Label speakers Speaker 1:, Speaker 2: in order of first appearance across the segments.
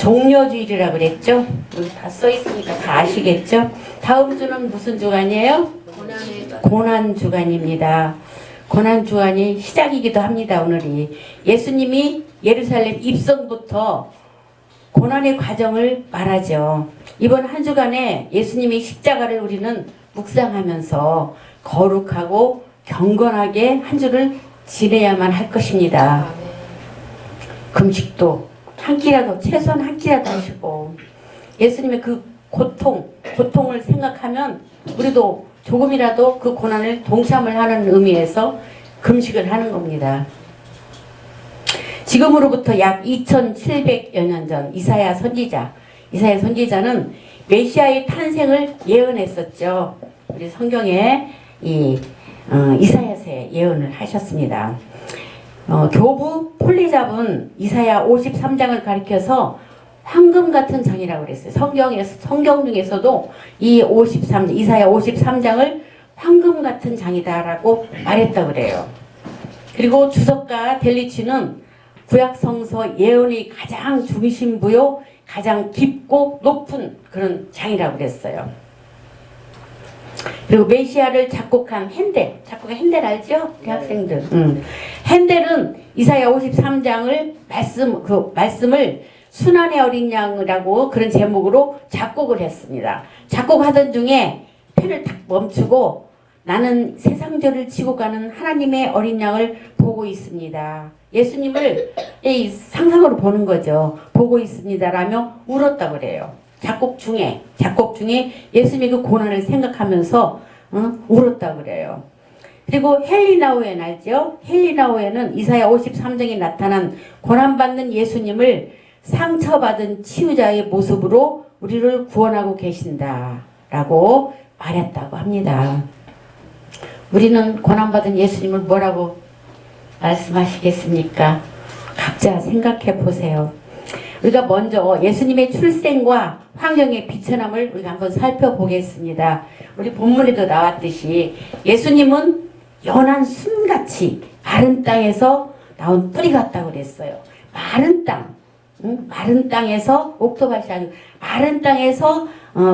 Speaker 1: 종려주일이라고 그랬죠? 여기 다 써있으니까 다 아시겠죠? 다음 주는 무슨 주간이에요? 고난주간입니다. 고난주간이 시작이기도 합니다. 오늘이 예수님이 예루살렘 입성부터 고난의 과정을 말하죠. 이번 한 주간에 예수님의 십자가를 우리는 묵상하면서 거룩하고 경건하게 한 주를 지내야만 할 것입니다. 금식도 한 끼라도, 최소한 한 끼라도 하시고, 예수님의 그 고통을 생각하면 우리도 조금이라도 그 고난을 동참을 하는 의미에서 금식을 하는 겁니다. 지금으로부터 약 2700여 년 전 이사야 선지자는 메시아의 탄생을 예언했었죠. 우리 성경에 이사야서에 예언을 하셨습니다. 교부 폴리잡은 이사야 53장을 가리켜서 황금 같은 장이라고 그랬어요. 성경 중에서도 이사야 53장을 황금 같은 장이다라고 말했다 그래요. 그리고 주석가 델리치는 구약 성서 예언의 가장 중심부요, 가장 깊고 높은 그런 장이라고 그랬어요. 그리고 메시아를 작곡한 핸델 알죠? 대학생들. 핸델은 이사야 53장을 말씀을 순환의 어린 양이라고 그런 제목으로 작곡을 했습니다. 작곡하던 중에 펜을 탁 멈추고 나는 세상죄를 지고 가는 하나님의 어린 양을 보고 있습니다. 예수님을 상상으로 보는 거죠. 보고 있습니다라며 울었다 그래요. 작곡 중에 예수님의 그 고난을 생각하면서 울었다 그래요. 그리고 헬리나우엔 알죠? 헬리나우엔은 이사야 53장에 나타난 고난받는 예수님을 상처받은 치유자의 모습으로 우리를 구원하고 계신다라고 말했다고 합니다. 우리는 고난받은 예수님을 뭐라고 말씀하시겠습니까? 각자 생각해 보세요. 우리가 먼저 예수님의 출생과 환경의 비천함을 우리가 한번 살펴보겠습니다. 우리 본문에도 나왔듯이 예수님은 연한 순같이 마른 땅에서 나온 뿌리 같다고 그랬어요. 마른 땅에서 옥토밭이 아니고 마른 땅에서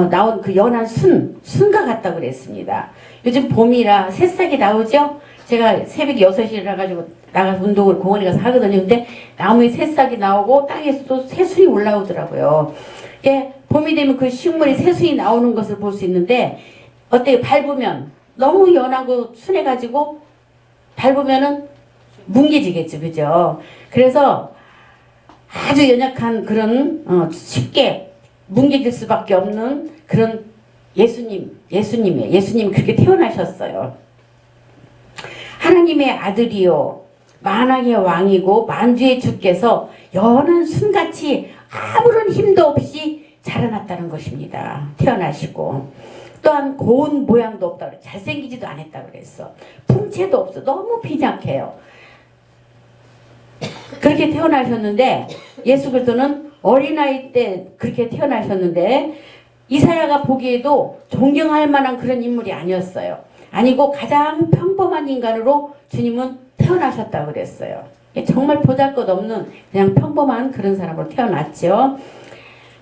Speaker 1: 나온 그 연한 순과 같다고 그랬습니다. 요즘 봄이라 새싹이 나오죠? 제가 새벽 6시에 일어나가지고 나가서 운동을 공원에 가서 하거든요. 근데 나무에 새싹이 나오고 땅에서 또 새순이 올라오더라고요. 봄이 되면 그 식물이 새순이 나오는 것을 볼 수 있는데 어때요? 밟으면 너무 연하고 순해가지고 밟으면은 뭉개지겠죠. 그죠? 그래서 아주 연약한 그런 쉽게 뭉개질 수밖에 없는 그런 예수님이 그렇게 태어나셨어요. 하나님의 아들이요 만왕의 왕이고 만주의 주께서 연한 순같이 아무런 힘도 없이 자라났다는 것입니다. 태어나시고 또한 고운 모양도 없다 그래. 잘생기지도 않았다 그랬어. 풍채도 없어. 너무 빈약해요. 그렇게 태어나셨는데 예수 그리스도는 어린아이 때 그렇게 태어나셨는데 이사야가 보기에도 존경할 만한 그런 인물이 아니었어요. 아니고 가장 평범한 인간으로 주님은 태어나셨다고 그랬어요. 정말 보잘것없는 그냥 평범한 그런 사람으로 태어났죠.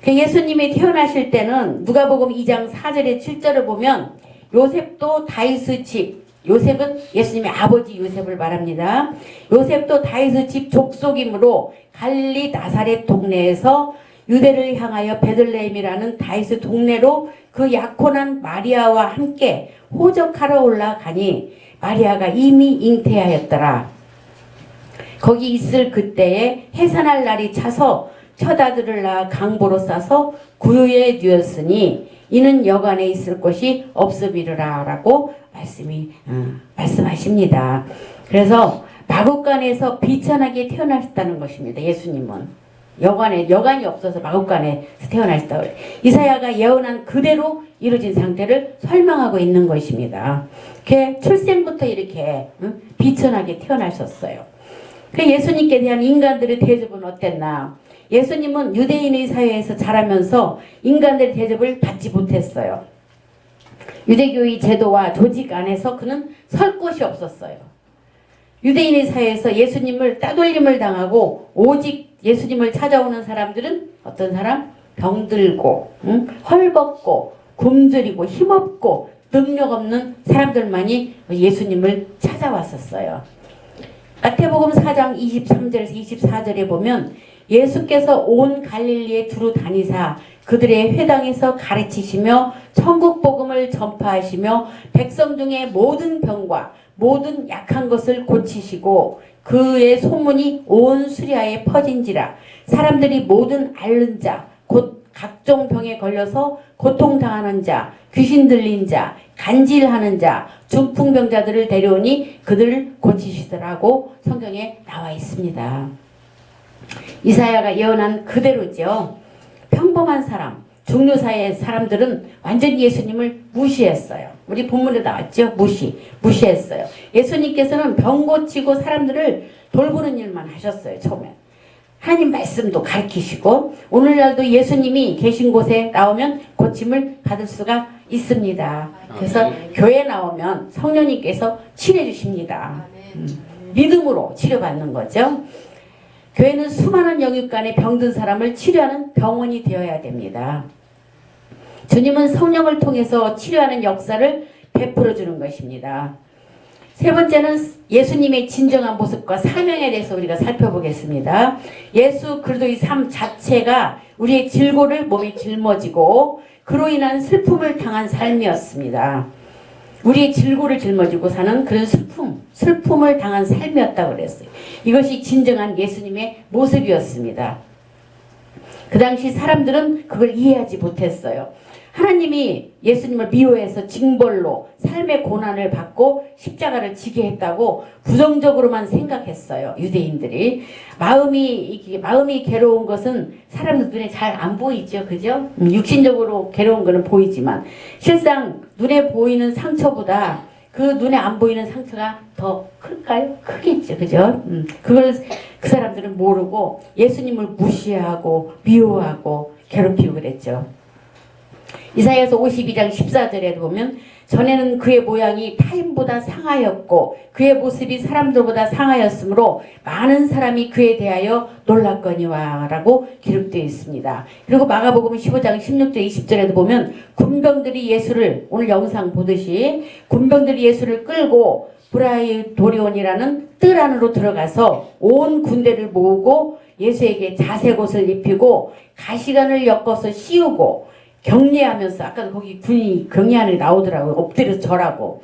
Speaker 1: 예수님이 태어나실 때는 누가복음 2장 4절에 7절을 보면 요셉도 다윗의 집, 요셉은 예수님의 아버지 요셉을 말합니다. 요셉도 다윗의 집 족속이므로 갈릴리 나사렛 동네에서 유대를 향하여 베들레헴이라는 다윗의 동네로 그 약혼한 마리아와 함께 호적하러 올라가니 마리아가 이미 잉태하였더라. 거기 있을 그때에 해산할 날이 차서 첫 아들을 낳아 강보로 싸서 구유에 뉘었으니 이는 여관에 있을 곳이 없음이르라 라고 말씀하십니다. 그래서 마구간에서 비천하게 태어나셨다는 것입니다. 예수님은 여관이 없어서 마구간에 태어나셨다고 그래요. 이사야가 예언한 그대로 이루어진 상태를 설명하고 있는 것입니다. 출생부터 이렇게 비천하게 태어나셨어요. 예수님께 대한 인간들의 대접은 어땠나? 예수님은 유대인의 사회에서 자라면서 인간들의 대접을 받지 못했어요. 유대교의 제도와 조직 안에서 그는 설 곳이 없었어요. 유대인의 사회에서 예수님을 따돌림을 당하고 오직 예수님을 찾아오는 사람들은 어떤 사람? 병들고, 헐벗고, 굶주리고, 힘없고, 능력 없는 사람들만이 예수님을 찾아왔었어요. 마태복음 4장 23절에서 24절에 보면 예수께서 온 갈릴리에 두루 다니사 그들의 회당에서 가르치시며 천국 복음을 전파하시며 백성 중에 모든 병과 모든 약한 것을 고치시고 그의 소문이 온 수리아에 퍼진지라. 사람들이 모든 앓는 자 곧 각종 병에 걸려서 고통당하는 자, 귀신 들린 자, 간질하는 자, 중풍병자들을 데려오니 그들을 고치시더라고 성경에 나와 있습니다. 이사야가 예언한 그대로죠. 평범한 사람, 중류사의 사람들은 완전히 예수님을 무시했어요. 우리 본문에 나왔죠. 무시했어요. 예수님께서는 병 고치고 사람들을 돌보는 일만 하셨어요. 처음에. 하나님 말씀도 가르치시고 오늘날도 예수님이 계신 곳에 나오면 고침을 받을 수가 있습니다. 그래서 교회 나오면 성령님께서 치료해 주십니다. 믿음으로 치료받는 거죠. 교회는 수많은 영육간에 병든 사람을 치료하는 병원이 되어야 됩니다. 주님은 성령을 통해서 치료하는 역사를 베풀어 주는 것입니다. 세 번째는 예수님의 진정한 모습과 사명에 대해서 우리가 살펴보겠습니다. 예수 그리스도의 삶 자체가 우리의 질고를 몸에 짊어지고 그로 인한 슬픔을 당한 삶이었습니다. 우리의 질고를 짊어지고 사는 그런 슬픔을 당한 삶이었다고 그랬어요. 이것이 진정한 예수님의 모습이었습니다. 그 당시 사람들은 그걸 이해하지 못했어요. 하나님이 예수님을 미워해서 징벌로 삶의 고난을 받고 십자가를 지게 했다고 부정적으로만 생각했어요. 유대인들이. 마음이 괴로운 것은 사람들 눈에 잘 안 보이죠. 그죠? 육신적으로 괴로운 거는 보이지만 실상 눈에 보이는 상처보다 그 눈에 안 보이는 상처가 더 클까요? 크겠죠. 그죠? 그걸 그 사람들은 모르고 예수님을 무시하고 미워하고 괴롭히고 그랬죠. 이사야서 52장 14절에 보면 전에는 그의 모양이 타인보다 상하였고 그의 모습이 사람들보다 상하였으므로 많은 사람이 그에 대하여 놀랐거니와 라고 기록되어 있습니다. 그리고 마가복음 15장 16절 20절에도 보면 군병들이 예수를 오늘 영상 보듯이 군병들이 예수를 끌고 브라이도리온이라는 뜰 안으로 들어가서 온 군대를 모으고 예수에게 자색옷을 입히고 가시관을 엮어서 씌우고 격려하면서 아까도 거기 군이 격려하는 게 나오더라고요. 엎드려서 절하고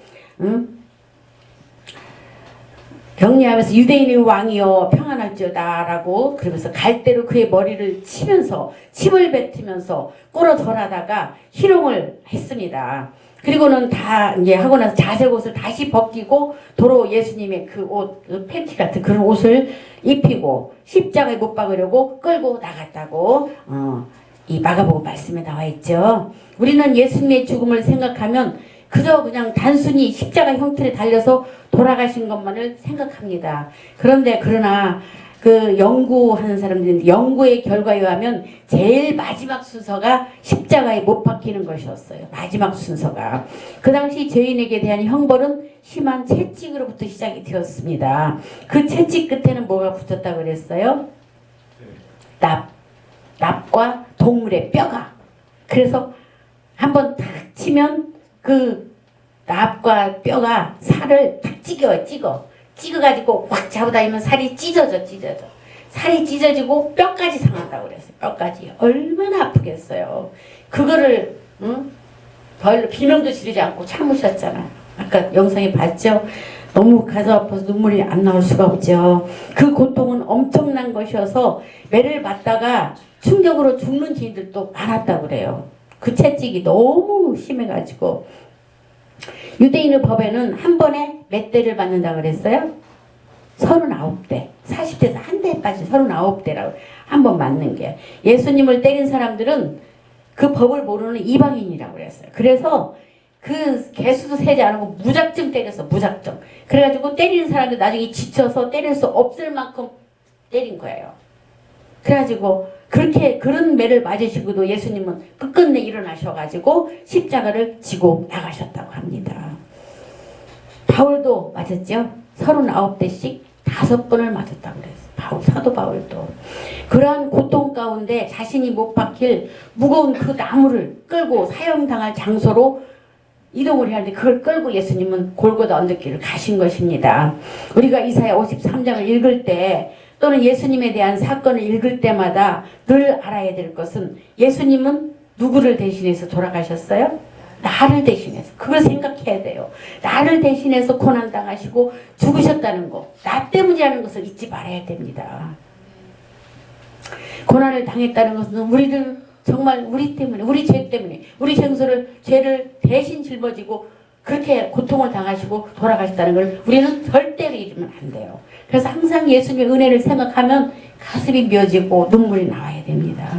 Speaker 1: 격려하면서 유대인의 왕이여 평안할지어다 라고 그러면서 갈대로 그의 머리를 치면서 침을 뱉으면서 꿇어 절하다가 희롱을 했습니다. 그리고는 다 이제 하고 나서 자색 옷을 다시 벗기고 도로 예수님의 그 옷, 그 팬티 같은 그런 옷을 입히고 십자가에 못 박으려고 끌고 나갔다고 이 마가복음 말씀에 나와 있죠. 우리는 예수님의 죽음을 생각하면 그저 그냥 단순히 십자가 형틀에 달려서 돌아가신 것만을 생각합니다. 그러나 그 연구하는 사람들인데 연구의 결과에 의하면 제일 마지막 순서가 십자가에 못 박히는 것이었어요. 마지막 순서가. 그 당시 죄인에게 대한 형벌은 심한 채찍으로부터 시작이 되었습니다. 그 채찍 끝에는 뭐가 붙었다고 그랬어요? 납과 동물의 뼈가. 그래서 한번 탁 치면 그 납과 뼈가 살을 탁 찍어가지고 확 잡아다니면 살이 찢어져. 살이 찢어지고 뼈까지 상한다고 그랬어요. 뼈까지. 얼마나 아프겠어요. 그거를 별로 비명도 지르지 않고 참으셨잖아요. 아까 영상에 봤죠? 너무 가슴 아파서 눈물이 안 나올 수가 없죠. 그 고통은 엄청난 것이어서 매를 맞다가 충격으로 죽는 죄인들도 많았다고 그래요. 그 채찍이 너무 심해가지고. 유대인의 법에는 한 번에 몇 대를 받는다고 그랬어요? 39대. 40대에서 한 대에 빠진 39대라고 한 번 맞는 게. 예수님을 때린 사람들은 그 법을 모르는 이방인이라고 그랬어요. 그래서 그 개수도 세지 않고 무작정 때렸어. 무작정. 그래가지고 때리는 사람들 나중에 지쳐서 때릴 수 없을 만큼 때린 거예요. 그래가지고 그런 매를 맞으시고도 예수님은 끝끝내 일어나셔가지고 십자가를 지고 나가셨다고 합니다. 바울도 맞았죠? 39대씩 5번을 맞았다고 그랬어요. 사도 바울도. 그러한 고통 가운데 자신이 못 박힐 무거운 그 나무를 끌고 사형당할 장소로 이동을 해야 하는데 그걸 끌고 예수님은 골고다 언덕길을 가신 것입니다. 우리가 이사야 53장을 읽을 때 또는 예수님에 대한 사건을 읽을 때마다 늘 알아야 될 것은 예수님은 누구를 대신해서 돌아가셨어요? 나를 대신해서. 그걸 생각해야 돼요. 나를 대신해서 고난당하시고 죽으셨다는 거. 나 때문이라는 것을 잊지 말아야 됩니다. 고난을 당했다는 것은 우리를 정말 우리 때문에, 우리 죄 때문에, 우리 죄를 대신 짊어지고 그렇게 고통을 당하시고 돌아가셨다는 걸 우리는 절대로 잊으면 안 돼요. 그래서 항상 예수님의 은혜를 생각하면 가슴이 묘지고 눈물이 나와야 됩니다.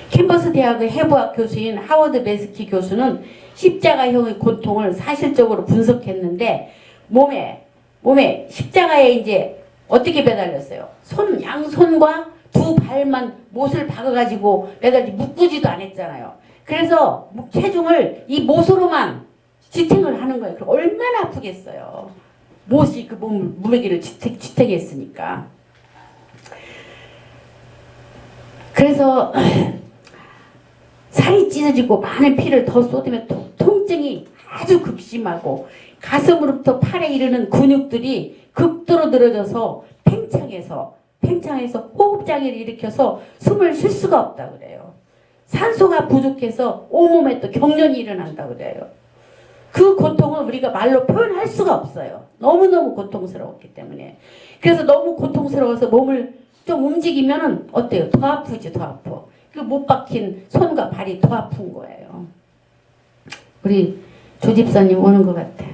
Speaker 1: 캠퍼스 대학의 해부학 교수인 하워드 베스키 교수는 십자가형의 고통을 사실적으로 분석했는데 몸에 십자가에 이제 어떻게 매달렸어요? 양손과 두 발만 못을 박아가지고 매달리지 묶지도 않았잖아요. 그래서 체중을 이 못으로만 지탱을 하는 거예요. 그럼 얼마나 아프겠어요. 못이 그 무게를 지탱했으니까. 그래서 살이 찢어지고 많은 피를 더 쏟으면 통증이 아주 극심하고 가슴으로부터 팔에 이르는 근육들이 극도로 늘어져서 팽창해서 호흡장애를 일으켜서 숨을 쉴 수가 없다 그래요. 산소가 부족해서 온몸에 또 경련이 일어난다 그래요. 그 고통을 우리가 말로 표현할 수가 없어요. 너무너무 고통스러웠기 때문에. 그래서 너무 고통스러워서 몸을 좀 움직이면은 어때요? 더 아프지, 더 아파. 그 못 박힌 손과 발이 더 아픈 거예요. 우리 조 집사님 오는 것 같아.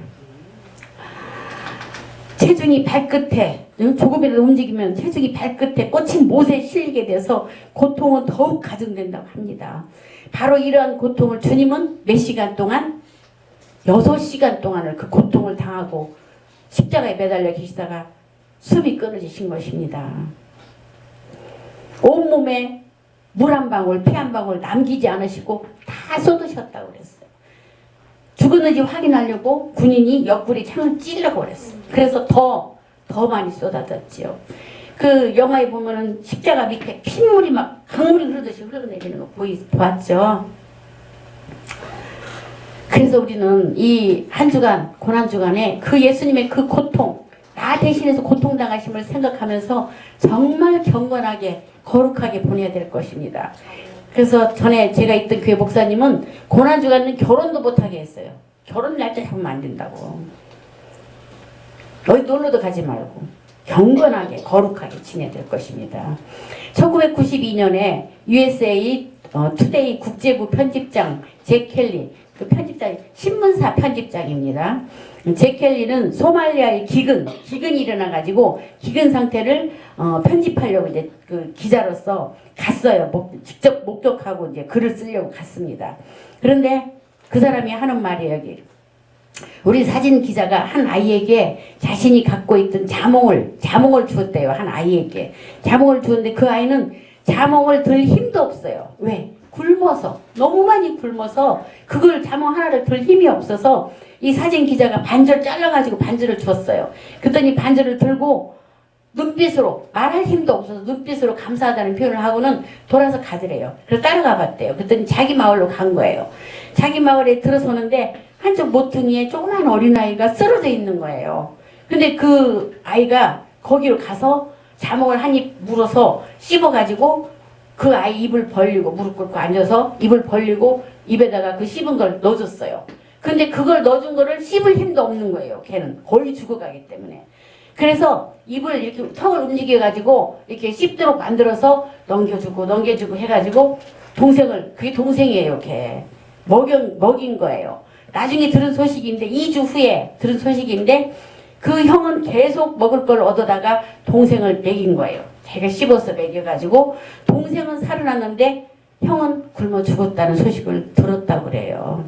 Speaker 1: 체중이 발끝에 조금이라도 움직이면 체중이 발끝에 꽂힌 못에 실리게 돼서 고통은 더욱 가중된다고 합니다. 바로 이러한 고통을 주님은 몇 시간 동안? 6시간 동안을 그 고통을 당하고 십자가에 매달려 계시다가 숨이 끊어지신 것입니다. 온몸에 물 한 방울, 피 한 방울 남기지 않으시고 다 쏟으셨다고 그랬어요. 죽었는지 확인하려고 군인이 옆구리 창을 찔려고 그랬어요. 그래서 더 많이 쏟아졌지요. 그 영화에 보면은 십자가 밑에 핏물이 막 강물이 흐르듯이 흘러내리는 거 보았죠? 그래서 우리는 이 한 주간, 고난 주간에 그 예수님의 그 고통, 나 대신해서 고통당하심을 생각하면서 정말 경건하게, 거룩하게 보내야 될 것입니다. 그래서 전에 제가 있던 교회 목사님은 고난 주간은 결혼도 못하게 했어요. 결혼 날짜 잡으면 안 된다고. 어디 놀러도 가지 말고 경건하게, 거룩하게 지내야 될 것입니다. 1992년에 USA 투데이 국제부 편집장 잭 켈리, 그 편집장, 신문사 편집장입니다. 잭 켈리는 소말리아의 기근이 일어나가지고 기근 상태를 편집하려고 이제 그 기자로서 갔어요. 직접 목격하고 이제 글을 쓰려고 갔습니다. 그런데 그 사람이 하는 말이 여기. 우리 사진 기자가 한 아이에게 자신이 갖고 있던 자몽을 주었대요. 한 아이에게. 자몽을 주었는데 그 아이는 자몽을 들 힘도 없어요. 왜? 굶어서. 너무 많이 굶어서 그걸 자몽 하나를 들 힘이 없어서 이 사진 기자가 반절 잘라가지고 반절을 줬어요. 그랬더니 반절을 들고 눈빛으로, 말할 힘도 없어서 눈빛으로 감사하다는 표현을 하고는 돌아서 가더래요. 그래서 따라가 봤대요. 그랬더니 자기 마을로 간 거예요. 자기 마을에 들어서는데 한쪽 모퉁이에 조그만 어린아이가 쓰러져 있는 거예요. 근데 그 아이가 거기로 가서 자몽을 한 입 물어서 씹어가지고 그 아이 입을 벌리고 무릎 꿇고 앉아서 입을 벌리고 입에다가 그 씹은 걸 넣어줬어요. 근데 그걸 넣어준 거를 씹을 힘도 없는 거예요. 걔는 거의 죽어가기 때문에. 그래서 입을 이렇게 턱을 움직여가지고 이렇게 씹도록 만들어서 넘겨주고 해가지고 그게 동생이에요. 걔 먹인 거예요. 나중에 들은 소식인데 2주 후에 들은 소식인데 그 형은 계속 먹을 걸 얻어다가 동생을 먹인 거예요. 걔가 씹어서 먹여가지고 동생은 살아났는데 형은 굶어 죽었다는 소식을 들었다고 그래요.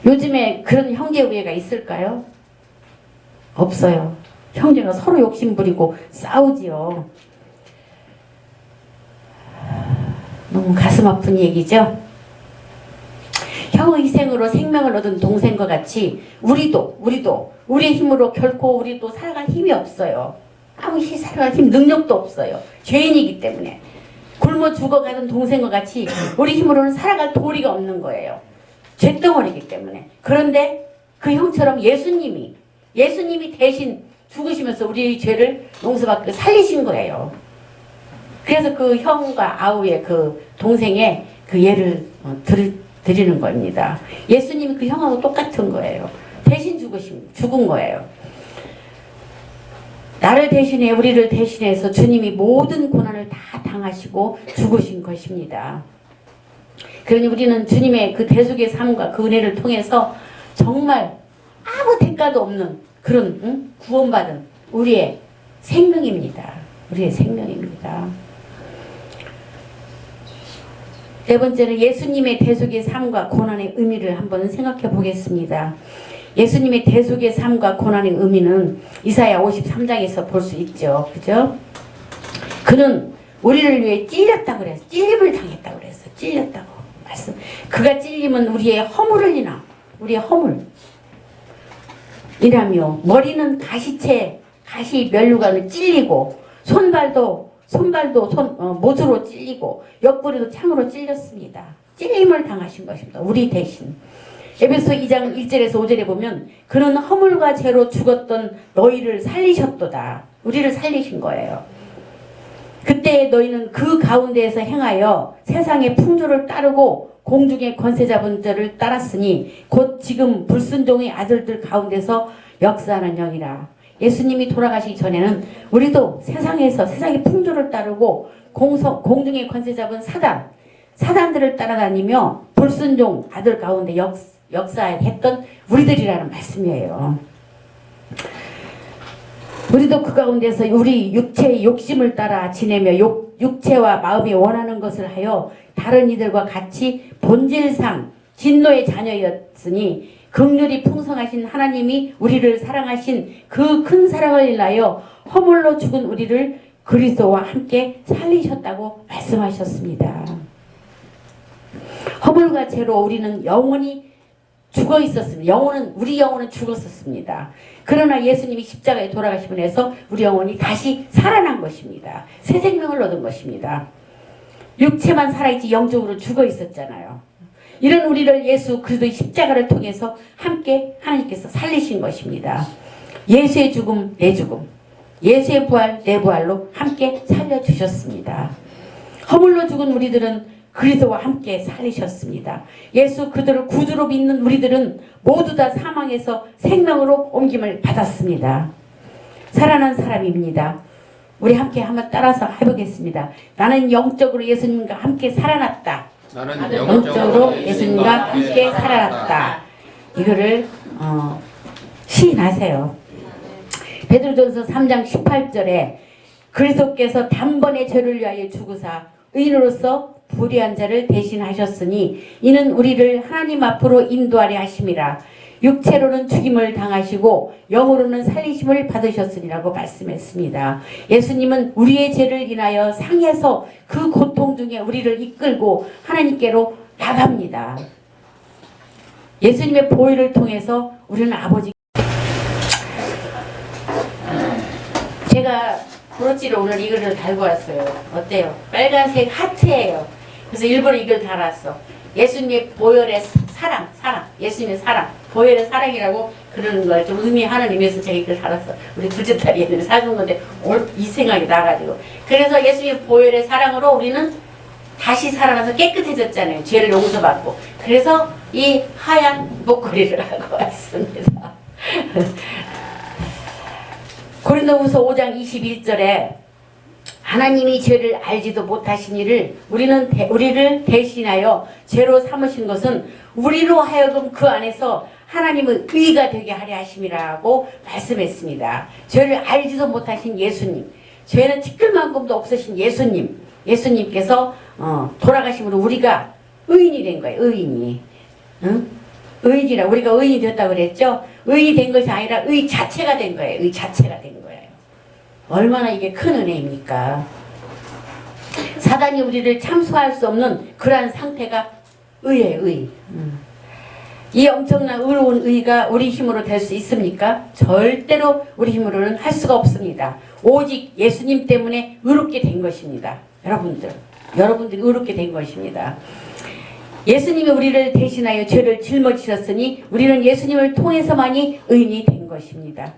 Speaker 1: 요즘에 그런 형제 우애가 있을까요? 없어요. 형제가 서로 욕심부리고 싸우지요. 너무 가슴 아픈 얘기죠? 형의 희생으로 생명을 얻은 동생과 같이 우리도 우리의 힘으로 결코 우리도 살아갈 힘이 없어요. 싸우시 살아갈 힘 능력도 없어요. 죄인이기 때문에. 굶어 죽어가던 동생과 같이 우리 힘으로는 살아갈 도리가 없는 거예요. 죄덩어리이기 때문에. 그런데 그 형처럼 예수님이 대신 죽으시면서 우리의 죄를 용서받고 살리신 거예요. 그래서 그 형과 아우의 그 동생의 그 예를 드리는 겁니다. 예수님이 그 형하고 똑같은 거예요. 대신 죽은 거예요. 나를 대신해 우리를 대신해서 주님이 모든 고난을 다 당하시고 죽으신 것입니다. 그러니 우리는 주님의 그 대속의 삶과 그 은혜를 통해서 정말 아무 대가도 없는 그런 구원받은 우리의 생명입니다. 우리의 생명입니다. 네 번째는 예수님의 대속의 삶과 고난의 의미를 한번 생각해 보겠습니다. 예수님의 대속의 삶과 고난의 의미는 이사야 53장에서 볼 수 있죠. 그죠? 그는 우리를 위해 찔렸다고 그랬어. 찔림을 당했다고 그랬어. 찔렸다고. 말씀. 그가 찔림은 우리의 허물을 인하. 우리의 허물. 이라며 머리는 가시 면류관을 찔리고 손발도 못으로 찔리고 옆구리도 창으로 찔렸습니다. 찔림을 당하신 것입니다. 우리 대신. 에베소 2장 1절에서 5절에 보면 그는 허물과 죄로 죽었던 너희를 살리셨도다. 우리를 살리신 거예요. 그때 너희는 그 가운데에서 행하여 세상의 풍조를 따르고 공중의 권세 잡은 자를 따랐으니 곧 지금 불순종의 아들들 가운데서 역사하는 영이라. 예수님이 돌아가시기 전에는 우리도 세상에서 세상의 풍조를 따르고 공중의 권세 잡은 사단들을 따라다니며 불순종 아들 가운데 역사했던 우리들이라는 말씀이에요. 우리도 그 가운데서 우리 육체의 욕심을 따라 지내며 육체와 마음이 원하는 것을 하여 다른 이들과 같이 본질상 진노의 자녀였으니 긍휼이 풍성하신 하나님이 우리를 사랑하신 그 큰 사랑을 인하여 허물로 죽은 우리를 그리스도와 함께 살리셨다고 말씀하셨습니다. 허물과 죄로 우리는 영원히 죽어 있었습니다. 우리 영혼은 죽었었습니다. 그러나 예수님이 십자가에 돌아가심을 해서 우리 영혼이 다시 살아난 것입니다. 새 생명을 얻은 것입니다. 육체만 살아있지 영적으로 죽어 있었잖아요. 이런 우리를 예수 그리스도의 십자가를 통해서 함께 하나님께서 살리신 것입니다. 예수의 죽음, 내 죽음, 예수의 부활, 내 부활로 함께 살려주셨습니다. 허물로 죽은 우리들은 그리스도와 함께 살리셨습니다. 예수 그들을 구주로 믿는 우리들은 모두 다 사망에서 생명으로 옮김을 받았습니다. 살아난 사람입니다. 우리 함께 한번 따라서 해보겠습니다. 나는 영적으로 예수님과 함께 살아났다. 나는 영적으로 예수님과 함께 살아났다. 이거를 시인하세요. 베드로전서 3장 18절에 그리스도께서 단번에 죄를 위하여 죽으사 의인으로서 불의한 자를 대신하셨으니 이는 우리를 하나님 앞으로 인도하려 하심이라. 육체로는 죽임을 당하시고 영으로는 살리심을 받으셨으리라고 말씀했습니다. 예수님은 우리의 죄를 인하여 상해서 그 고통 중에 우리를 이끌고 하나님께로 나갑니다. 예수님의 보혈을 통해서 우리는 아버지 제가 브로치로 오늘 이거를 달고 왔어요. 어때요? 빨간색 하트예요. 그래서 일부러 이걸 달았어. 예수님의 보혈의 사랑, 예수님의 사랑, 보혈의 사랑이라고 그러는 걸 좀 의미하는 의미에서 제가 이걸 달았어. 우리 둘째 딸이 애들이 사준 건데 이 생각이 나가지고. 그래서 예수님의 보혈의 사랑으로 우리는 다시 살아나서 깨끗해졌잖아요. 죄를 용서받고. 그래서 이 하얀 목걸이를 하고 왔습니다. 고린도후서 5장 21절에 하나님이 죄를 알지도 못하신 이를 우리를 대신하여 죄로 삼으신 것은 우리로 하여금 그 안에서 하나님의 의가 되게 하려 하심이라고 말씀했습니다. 죄를 알지도 못하신 예수님, 죄는 티끌만큼도 없으신 예수님께서 돌아가심으로 우리가 의인이 된 거예요. 의인이. 응? 의인이라 우리가 의인이 됐다고 그랬죠. 의인이 된 것이 아니라 의 자체가 된 거예요. 의 자체가 된 거예요. 얼마나 이게 큰 은혜입니까? 사단이 우리를 참수할 수 없는 그러한 상태가 의예요. 의. 이 엄청난 의로운 의가 우리 힘으로 될 수 있습니까? 절대로 우리 힘으로는 할 수가 없습니다. 오직 예수님 때문에 의롭게 된 것입니다. 여러분들이 의롭게 된 것입니다. 예수님이 우리를 대신하여 죄를 짊어지셨으니 우리는 예수님을 통해서만이 의인이 된 것입니다.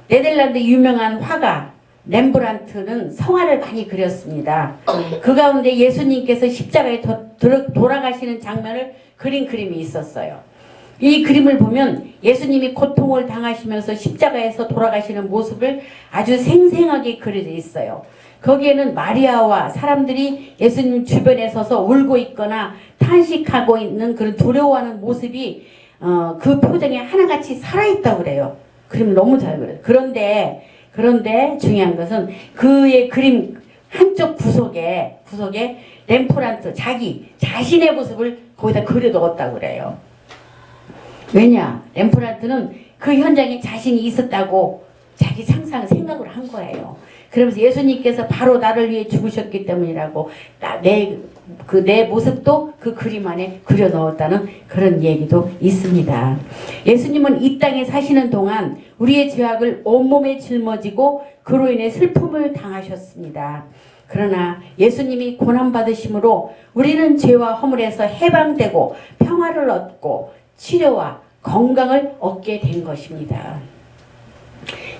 Speaker 1: 네덜란드 유명한 화가 렘브란트는 성화를 많이 그렸습니다. 그 가운데 예수님께서 십자가에 돌아가시는 장면을 그린 그림이 있었어요. 이 그림을 보면 예수님이 고통을 당하시면서 십자가에서 돌아가시는 모습을 아주 생생하게 그려져 있어요. 거기에는 마리아와 사람들이 예수님 주변에 서서 울고 있거나 탄식하고 있는 그런 두려워하는 모습이 그 표정에 하나같이 살아있다고 그래요. 그림 너무 잘 그려요. 그런데 중요한 것은 그의 그림 한쪽 구석에 렘프란트 자신의 모습을 거기다 그려놓았다고 그래요. 왜냐? 렘프란트는 그 현장에 자신이 있었다고 자기 생각을 한 거예요. 그러면서 예수님께서 바로 나를 위해 죽으셨기 때문이라고 내 모습도 그 그림 안에 그려 넣었다는 그런 얘기도 있습니다. 예수님은 이 땅에 사시는 동안 우리의 죄악을 온몸에 짊어지고 그로 인해 슬픔을 당하셨습니다. 그러나 예수님이 고난받으심으로 우리는 죄와 허물에서 해방되고 평화를 얻고 치료와 건강을 얻게 된 것입니다.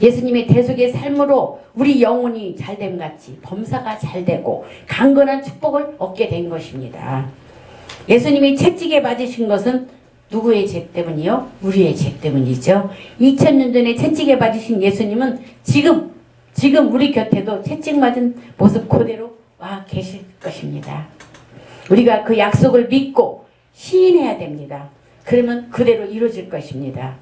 Speaker 1: 예수님의 대속의 삶으로 우리 영혼이 잘됨같이 범사가 잘되고 강건한 축복을 얻게 된 것입니다. 예수님이 채찍에 맞으신 것은 누구의 죄 때문이요? 우리의 죄 때문이죠. 2000년 전에 채찍에 맞으신 예수님은 지금 우리 곁에도 채찍 맞은 모습 그대로 와 계실 것입니다. 우리가 그 약속을 믿고 시인해야 됩니다. 그러면 그대로 이루어질 것입니다.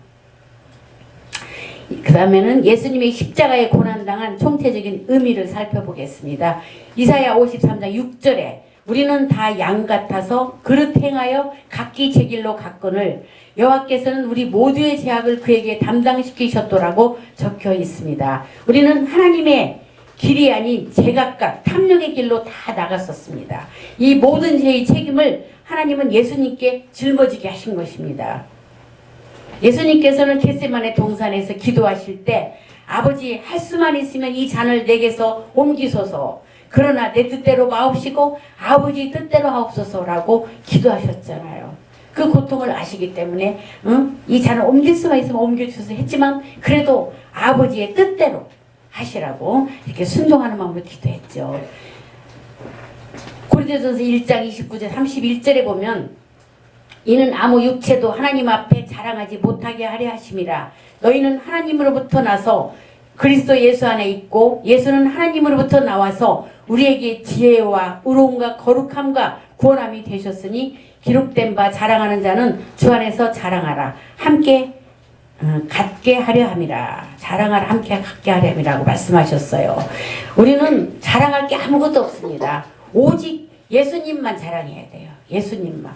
Speaker 1: 그 다음에는 예수님의 십자가에 고난당한 총체적인 의미를 살펴보겠습니다. 이사야 53장 6절에 우리는 다 양 같아서 그릇 행하여 각기 제 길로 갔거늘 여호와께서는 우리 모두의 죄악을 그에게 담당시키셨더라고 적혀 있습니다. 우리는 하나님의 길이 아닌 제각각 탐욕의 길로 다 나갔었습니다. 이 모든 죄의 책임을 하나님은 예수님께 짊어지게 하신 것입니다. 예수님께서는 겟세마네 동산에서 기도하실 때 아버지 할 수만 있으면 이 잔을 내게서 옮기소서 그러나 내 뜻대로 마옵시고 아버지 뜻대로 하옵소서라고 기도하셨잖아요. 그 고통을 아시기 때문에 이 잔을 옮길 수만 있으면 옮겨주소서 했지만 그래도 아버지의 뜻대로 하시라고 이렇게 순종하는 마음으로 기도했죠. 고린도전서 1장 29절 31절에 보면 이는 아무 육체도 하나님 앞에 자랑하지 못하게 하려 하심이라. 너희는 하나님으로부터 나서 그리스도 예수 안에 있고 예수는 하나님으로부터 나와서 우리에게 지혜와 의로움과 거룩함과 구원함이 되셨으니 기록된 바 자랑하는 자는 주 안에서 자랑하라. 함께 갖게 하려 함이라. 자랑하라 함께 갖게 하려 함이라고 말씀하셨어요. 우리는 자랑할 게 아무것도 없습니다. 오직 예수님만 자랑해야 돼요. 예수님만.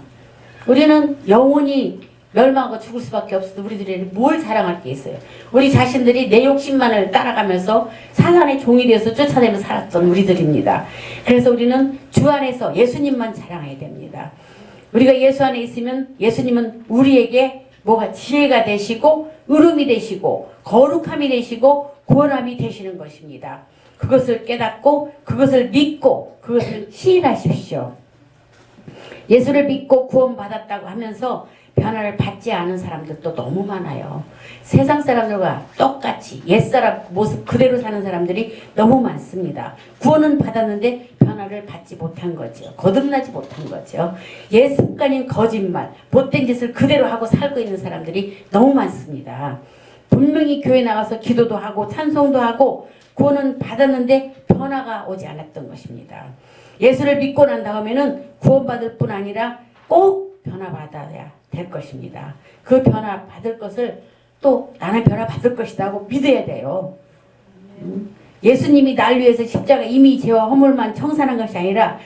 Speaker 1: 우리는 영원히 멸망하고 죽을 수밖에 없어도 우리들이 뭘 자랑할 게 있어요. 우리 자신들이 내 욕심만을 따라가면서 사단의 종이 되어서 쫓아내며 살았던 우리들입니다. 그래서 우리는 주 안에서 예수님만 자랑해야 됩니다. 우리가 예수 안에 있으면 예수님은 우리에게 뭐가 지혜가 되시고 의름이 되시고 거룩함이 되시고 구원함이 되시는 것입니다. 그것을 깨닫고 그것을 믿고 그것을 시인하십시오. 예수를 믿고 구원받았다고 하면서 변화를 받지 않은 사람들도 너무 많아요. 세상 사람들과 똑같이 옛사람 모습 그대로 사는 사람들이 너무 많습니다. 구원은 받았는데 변화를 받지 못한 거죠. 거듭나지 못한 거죠. 옛 습관인 거짓말, 못된 짓을 그대로 하고 살고 있는 사람들이 너무 많습니다. 분명히 교회 나가서 기도도 하고 찬송도 하고 구원은 받았는데 변화가 오지 않았던 것입니다. 예수를 믿고 난 다음에는 구원받을 뿐 아니라 꼭 변화받아야 될 것입니다. 그 변화받을 것을 또 나는 변화받을 것이다 하고 믿어야 돼요. 예수님이 날 위해서 십자가 이미 죄와 허물만 청산한 것이 아니라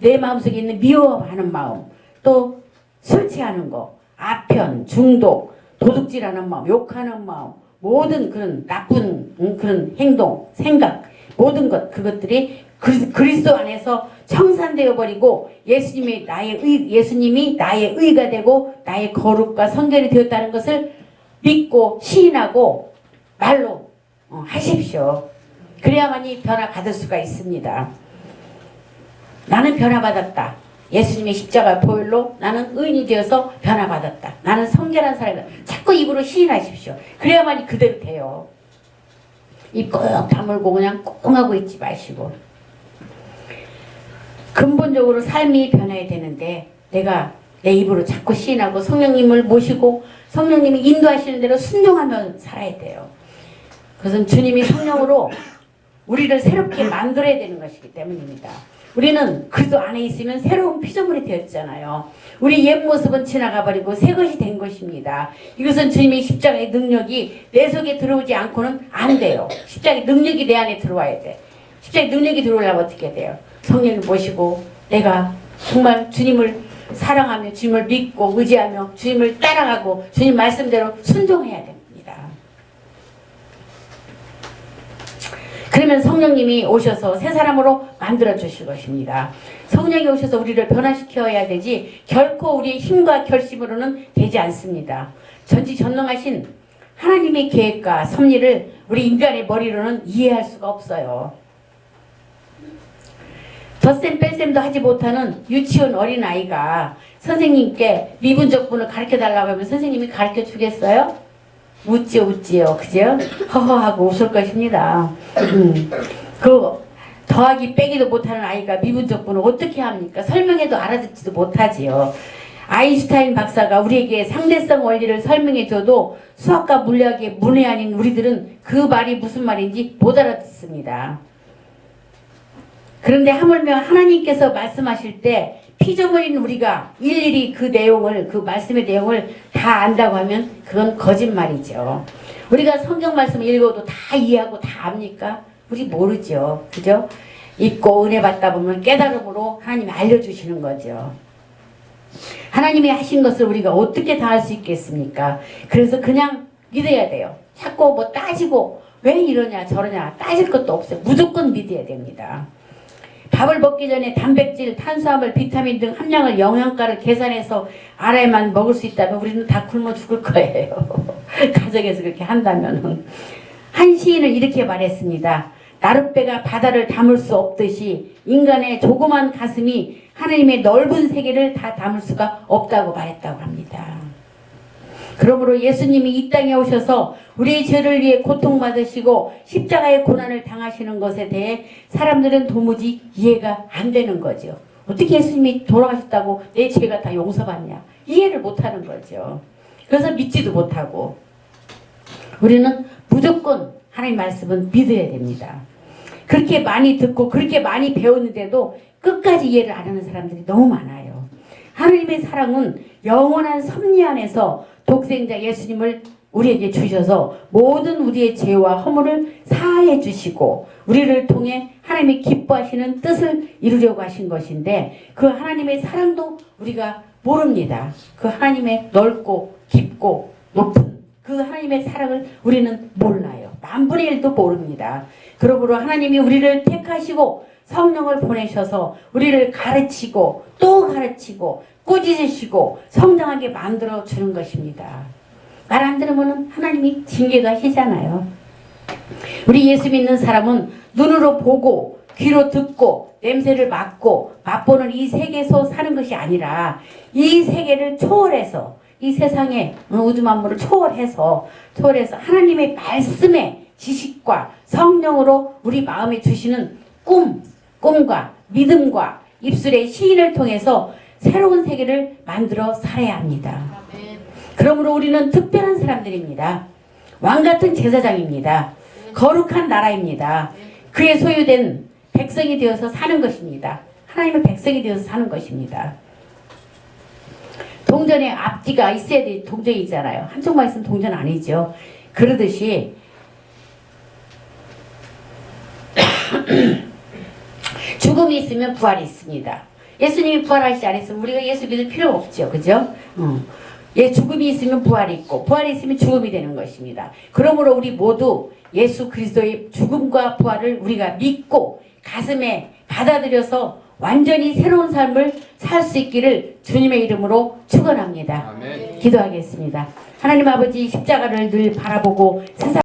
Speaker 1: 내 마음속에 있는 미워하는 마음, 또 술 취하는 거, 아편, 중독, 도둑질하는 마음, 욕하는 마음, 모든 그런 나쁜 그런 행동, 생각, 모든 것 그것들이 그리스도 안에서 청산되어 버리고 예수님이 나의 의가 되고 나의 거룩과 성결이 되었다는 것을 믿고 시인하고 말로 하십시오. 그래야만이 변화받을 수가 있습니다. 나는 변화받았다. 예수님의 십자가 보혈로 나는 의인이 되어서 변화받았다. 나는 성결한 사람이다. 자꾸 입으로 시인하십시오. 그래야만이 그대로 돼요. 입 꼭 다물고 그냥 꽁 하고 있지 마시고. 근본적으로 삶이 변해야 되는데 내가 내 입으로 자꾸 시인하고 성령님을 모시고 성령님이 인도하시는 대로 순종하며 살아야 돼요. 그것은 주님이 성령으로 우리를 새롭게 만들어야 되는 것이기 때문입니다. 우리는 그리스도 안에 있으면 새로운 피조물이 되었잖아요. 우리 옛 모습은 지나가 버리고 새 것이 된 것입니다. 이것은 주님의 십자가의 능력이 내 속에 들어오지 않고는 안 돼요. 십자가의 능력이 내 안에 들어와야 돼. 십자가의 능력이 들어오려면 어떻게 돼요? 성령을 모시고 내가 정말 주님을 사랑하며 주님을 믿고 의지하며 주님을 따라가고 주님 말씀대로 순종해야 됩니다. 그러면 성령님이 오셔서 새 사람으로 만들어 주실 것입니다. 성령이 오셔서 우리를 변화시켜야 되지 결코 우리의 힘과 결심으로는 되지 않습니다. 전지전능하신 하나님의 계획과 섭리를 우리 인간의 머리로는 이해할 수가 없어요. 덧셈 뺄셈도 하지 못하는 유치원 어린아이가 선생님께 미분적분을 가르쳐달라고 하면 선생님이 가르쳐 주겠어요? 웃지요. 그죠? 허허하고 웃을 것입니다. 그 더하기 빼기도 못하는 아이가 미분적분을 어떻게 합니까? 설명해도 알아듣지도 못하지요. 아인슈타인 박사가 우리에게 상대성 원리를 설명해줘도 수학과 물리학의 문외한인 우리들은 그 말이 무슨 말인지 못 알아듣습니다. 그런데 하물며 하나님께서 말씀하실 때 피조물인 우리가 일일이 그 내용을, 그 말씀의 내용을 다 안다고 하면 그건 거짓말이죠. 우리가 성경 말씀 읽어도 다 이해하고 다 압니까? 우리 모르죠. 그죠? 읽고 은혜 받다 보면 깨달음으로 하나님이 알려주시는 거죠. 하나님이 하신 것을 우리가 어떻게 다 할 수 있겠습니까? 그래서 그냥 믿어야 돼요. 자꾸 뭐 따지고 왜 이러냐 저러냐 따질 것도 없어요. 무조건 믿어야 됩니다. 밥을 먹기 전에 단백질, 탄수화물, 비타민 등 함량을 영양가를 계산해서 알아야만 먹을 수 있다면 우리는 다 굶어 죽을 거예요. 가정에서 그렇게 한다면. 한 시인은 이렇게 말했습니다. 나룻배가 바다를 담을 수 없듯이 인간의 조그만 가슴이 하나님의 넓은 세계를 다 담을 수가 없다고 말했다고 합니다. 그러므로 예수님이 이 땅에 오셔서 우리의 죄를 위해 고통받으시고 십자가의 고난을 당하시는 것에 대해 사람들은 도무지 이해가 안 되는 거죠. 어떻게 예수님이 돌아가셨다고 내 죄가 다 용서받냐? 이해를 못하는 거죠. 그래서 믿지도 못하고 우리는 무조건 하나님 말씀은 믿어야 됩니다. 그렇게 많이 듣고 그렇게 많이 배웠는데도 끝까지 이해를 안 하는 사람들이 너무 많아요. 하나님의 사랑은 영원한 섭리 안에서 독생자 예수님을 우리에게 주셔서 모든 우리의 죄와 허물을 사하해 주시고 우리를 통해 하나님이 기뻐하시는 뜻을 이루려고 하신 것인데 그 하나님의 사랑도 우리가 모릅니다. 그 하나님의 넓고 깊고 높은 그 하나님의 사랑을 우리는 몰라요. 만분의 1도 모릅니다. 그러므로 하나님이 우리를 택하시고 성령을 보내셔서 우리를 가르치고 또 가르치고 꾸짖으시고 성장하게 만들어 주는 것입니다. 말 안 들으면 하나님이 징계도 하시잖아요. 우리 예수 믿는 사람은 눈으로 보고 귀로 듣고 냄새를 맡고 맛보는 이 세계에서 사는 것이 아니라 이 세계를 초월해서 이 세상의 우주 만물을 초월해서 하나님의 말씀의 지식과 성령으로 우리 마음에 주시는 꿈과 믿음과 입술의 시인을 통해서 새로운 세계를 만들어 살아야 합니다. 그러므로 우리는 특별한 사람들입니다. 왕같은 제사장입니다. 거룩한 나라입니다. 그의 소유된 백성이 되어서 사는 것입니다. 하나님의 백성이 되어서 사는 것입니다. 동전에 앞뒤가 있어야 돼. 동전이 있잖아요. 한쪽만 있으면 동전 아니죠. 그러듯이 죽음이 있으면 부활이 있습니다. 예수님이 부활하시지 않았으면 우리가 예수 믿을 필요가 없죠. 그죠? 죽음이 있으면 부활이 있고 부활이 있으면 죽음이 되는 것입니다. 그러므로 우리 모두 예수 그리스도의 죽음과 부활을 우리가 믿고 가슴에 받아들여서 완전히 새로운 삶을 살 수 있기를 주님의 이름으로 축원합니다.
Speaker 2: 아멘.
Speaker 1: 기도하겠습니다. 하나님 아버지, 십자가를 늘 바라보고 세상